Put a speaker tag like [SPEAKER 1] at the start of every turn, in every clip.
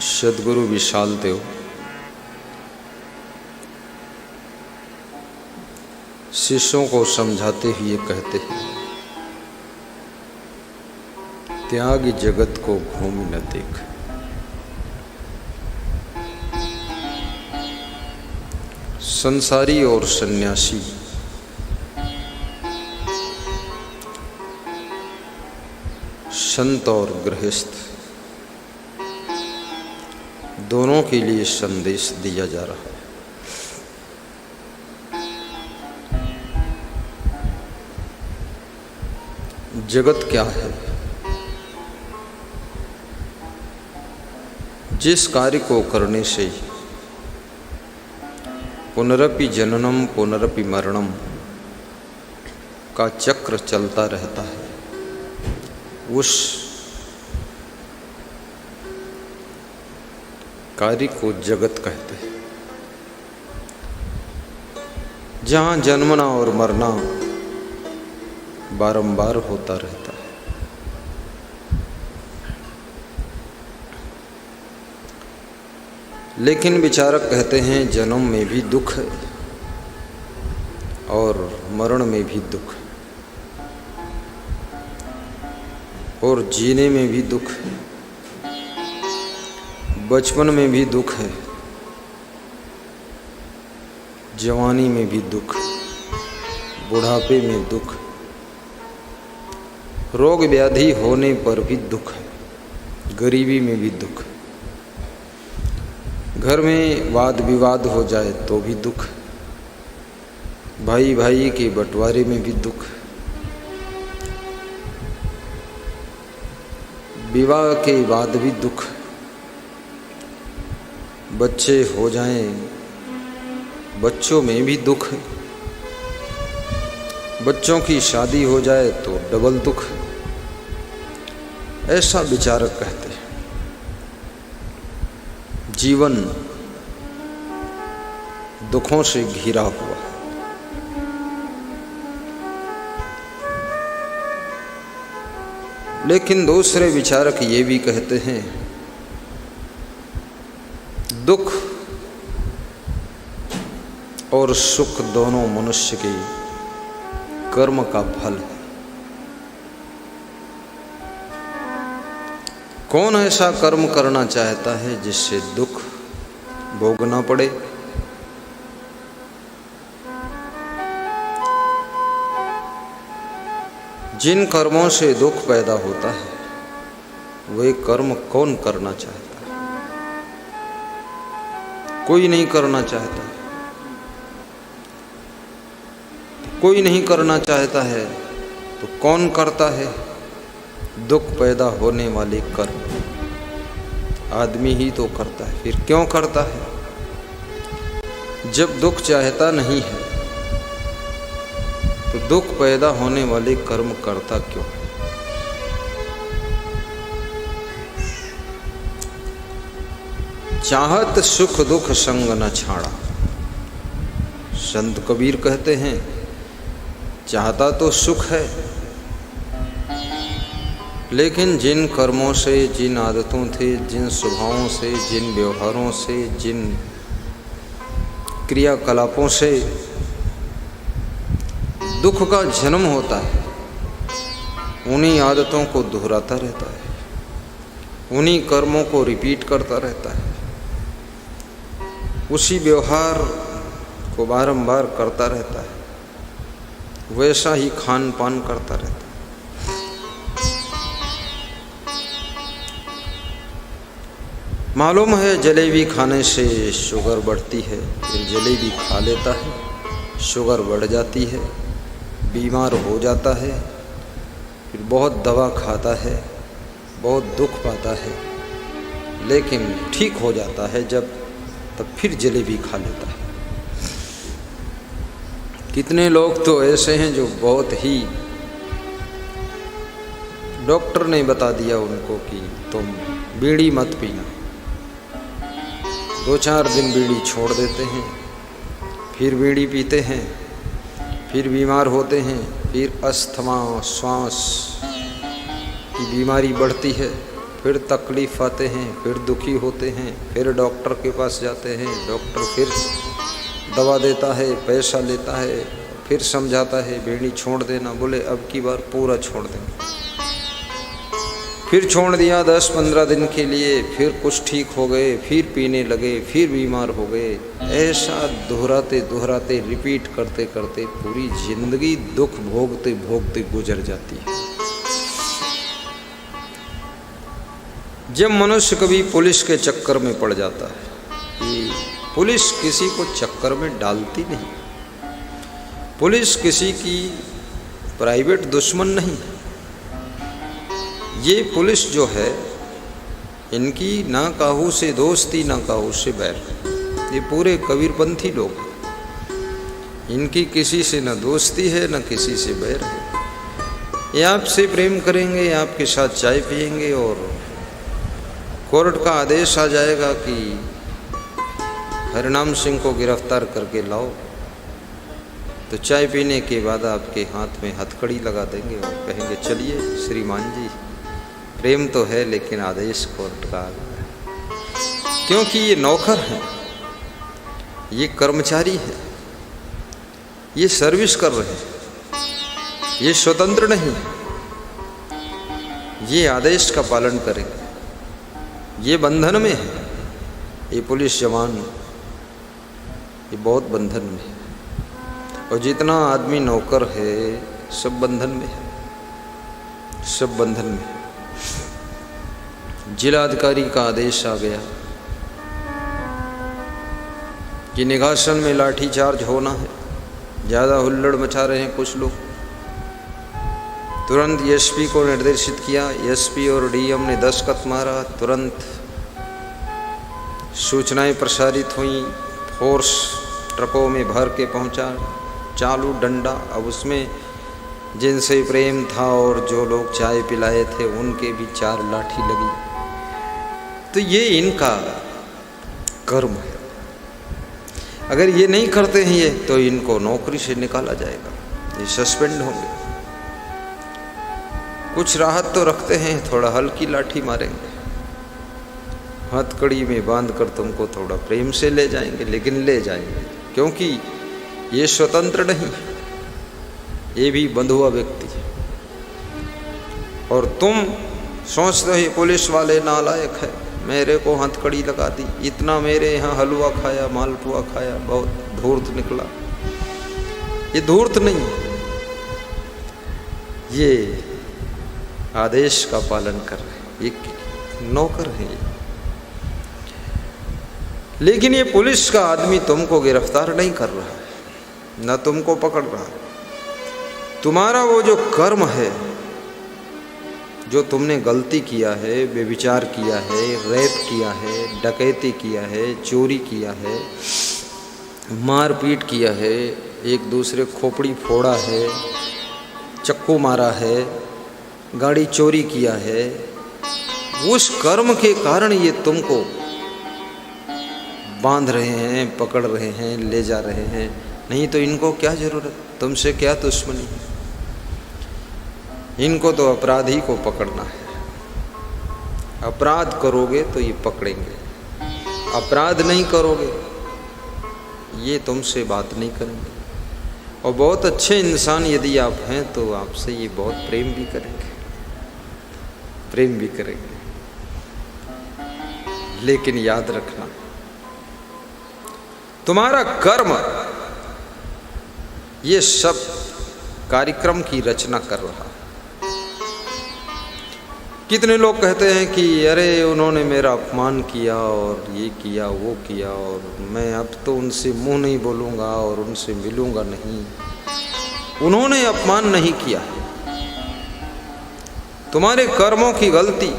[SPEAKER 1] सद्गुरु विशाल देव शिष्यों को समझाते हुए कहते हैं, त्याग जगत को घूम न देख। संसारी और सन्यासी संत और गृहस्थ दोनों के लिए संदेश दिया जा रहा है। जगत क्या है? जिस कार्य को करने से पुनरपि जननम पुनरपि मरणम का चक्र चलता रहता है, उस कार्य को जगत कहते हैं। जहाँ जन्मना और मरना बारंबार होता रहता है। लेकिन विचारक कहते हैं, जन्म में भी दुख है और मरण में भी दुख है और जीने में भी दुख है, बचपन में भी दुख है, जवानी में भी दुख, बुढ़ापे में दुख, रोग व्याधि होने पर भी दुख है, गरीबी में भी दुख, घर में वाद विवाद हो जाए तो भी दुख, भाई भाई के बंटवारे में भी दुख, विवाह के बाद भी दुख, बच्चे हो जाएं, बच्चों में भी दुख है, बच्चों की शादी हो जाए तो डबल दुख है। ऐसा विचारक कहते हैं। जीवन दुखों से घिरा हुआ है। लेकिन दूसरे विचारक ये भी कहते हैं, दुख और सुख दोनों मनुष्य के कर्म का फल है। कौन ऐसा कर्म करना चाहता है जिससे दुख भोगना पड़े? जिन कर्मों से दुख पैदा होता है, वे कर्म कौन करना चाहता है? कोई नहीं करना चाहता। कोई नहीं करना चाहता है तो कौन करता है? दुख पैदा होने वाले कर्म आदमी ही तो करता है। फिर क्यों करता है? जब दुख चाहता नहीं है तो दुख पैदा होने वाले कर्म करता क्यों? चाहत सुख दुख संग न छाड़ा। संत कबीर कहते हैं, चाहता तो सुख है, लेकिन जिन कर्मों से, जिन आदतों से, जिन स्वभावों से, जिन व्यवहारों से, जिन क्रियाकलापों से दुख का जन्म होता है, उन्हीं आदतों को दोहराता रहता है, उन्हीं कर्मों को रिपीट करता रहता है, उसी व्यवहार को बारंबार करता रहता है, वैसा ही खान पान करता रहता है। मालूम है जलेबी खाने से शुगर बढ़ती है, फिर जलेबी खा लेता है, शुगर बढ़ जाती है, बीमार हो जाता है, फिर बहुत दवा खाता है, बहुत दुख पाता है, लेकिन ठीक हो जाता है जब तब फिर जलेबी खा लेता है। कितने लोग तो ऐसे हैं जो बहुत ही, डॉक्टर ने बता दिया उनको कि तुम बीड़ी मत पीना, 2-4 दिन बीड़ी छोड़ देते हैं, फिर बीड़ी पीते हैं, फिर बीमार होते हैं, फिर अस्थमा, श्वास की बीमारी बढ़ती है, फिर तकलीफ आते हैं, फिर दुखी होते हैं, फिर डॉक्टर के पास जाते हैं, डॉक्टर फिर दवा देता है, पैसा लेता है, फिर समझाता है बीड़ी छोड़ देना, बोले अब की बार पूरा छोड़ देंगे। फिर छोड़ दिया 10-15 दिन के लिए, फिर कुछ ठीक हो गए, फिर पीने लगे, फिर बीमार हो गए। ऐसा दोहराते दोहराते रिपीट करते करते पूरी जिंदगी दुख भोगते भोगते गुजर जाती है। जब मनुष्य कभी पुलिस के चक्कर में पड़ जाता है, ये पुलिस किसी को चक्कर में डालती नहीं, पुलिस किसी की प्राइवेट दुश्मन नहीं। ये पुलिस जो है, इनकी ना काहू से दोस्ती ना काहू से बैर। ये पूरे कबीरपंथी लोग, इनकी किसी से ना दोस्ती है ना किसी से बैर है। ये आपसे प्रेम करेंगे, आपके साथ चाय पिएंगे और कोर्ट का आदेश आ जाएगा कि हरिनाम सिंह को गिरफ्तार करके लाओ, तो चाय पीने के बाद आपके हाथ में हथकड़ी लगा देंगे और कहेंगे चलिए श्रीमान जी, प्रेम तो है लेकिन आदेश कोर्ट का आ गया है। क्योंकि ये नौकर हैं, ये कर्मचारी हैं, ये सर्विस कर रहे हैं, ये स्वतंत्र नहीं, ये आदेश का पालन करेंगे, ये बंधन में है। ये पुलिस जवान ये बहुत बंधन में है, और जितना आदमी नौकर है सब बंधन में है, सब बंधन में है। जिलाधिकारी का आदेश आ गया कि निगासन में लाठी चार्ज होना है, ज़्यादा हुल्लड़ मचा रहे हैं कुछ लोग। तुरंत एसपी को निर्देशित किया, एसपी और डीएम ने दस्तखत मारा, तुरंत सूचनाएं प्रसारित हुई, फोर्स ट्रकों में भर के पहुंचा, चालू डंडा। अब उसमें जिनसे प्रेम था और जो लोग चाय पिलाए थे उनके भी 4 लाठी लगी। तो ये इनका कर्म है। अगर ये नहीं करते हैं ये, तो इनको नौकरी से निकाला जाएगा, ये सस्पेंड होंगे। कुछ राहत तो रखते हैं, थोड़ा हल्की लाठी मारेंगे, हथकड़ी में बांध कर तुमको थोड़ा प्रेम से ले जाएंगे, लेकिन ले जाएंगे, क्योंकि ये स्वतंत्र नहीं, ये भी बंधुआ व्यक्ति है। और तुम सोचते हो पुलिस वाले नालायक है, मेरे को हथकड़ी लगा दी, इतना मेरे यहाँ हलवा खाया, मालपुआ खाया, बहुत धूर्त निकला। ये धूर्त नहीं, ये आदेश का पालन कर रहे, ये नौकर है ये। लेकिन ये पुलिस का आदमी तुमको गिरफ्तार नहीं कर रहा है, न तुमको पकड़ रहा है। तुम्हारा वो जो कर्म है, जो तुमने गलती किया है, बेविचार किया है, रेप किया है, डकैती किया है, चोरी किया है, मारपीट किया है, एक दूसरे खोपड़ी फोड़ा है, चक्कू मारा है, गाड़ी चोरी किया है, उस कर्म के कारण ये तुमको बांध रहे हैं, पकड़ रहे हैं, ले जा रहे हैं। नहीं तो इनको क्या जरूरत, तुमसे क्या दुश्मनी, इनको तो अपराधी को पकड़ना है। अपराध करोगे तो ये पकड़ेंगे, अपराध नहीं करोगे ये तुमसे बात नहीं करेंगे। और बहुत अच्छे इंसान यदि आप हैं तो आपसे ये बहुत प्रेम भी करेंगे, प्रेम भी करेंगे। लेकिन याद रखना, तुम्हारा कर्म ये सब कार्यक्रम की रचना कर रहा है। कितने लोग कहते हैं कि अरे उन्होंने मेरा अपमान किया और ये किया वो किया, और मैं अब तो उनसे मुंह नहीं बोलूँगा और उनसे मिलूँगा नहीं। उन्होंने अपमान नहीं किया, तुम्हारे कर्मों की गलती,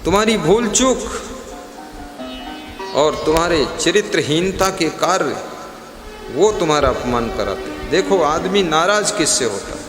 [SPEAKER 1] तुम्हारी भूल चूक और तुम्हारे चरित्रहीनता के कार्य वो तुम्हारा अपमान कराते। देखो आदमी नाराज किससे होता है?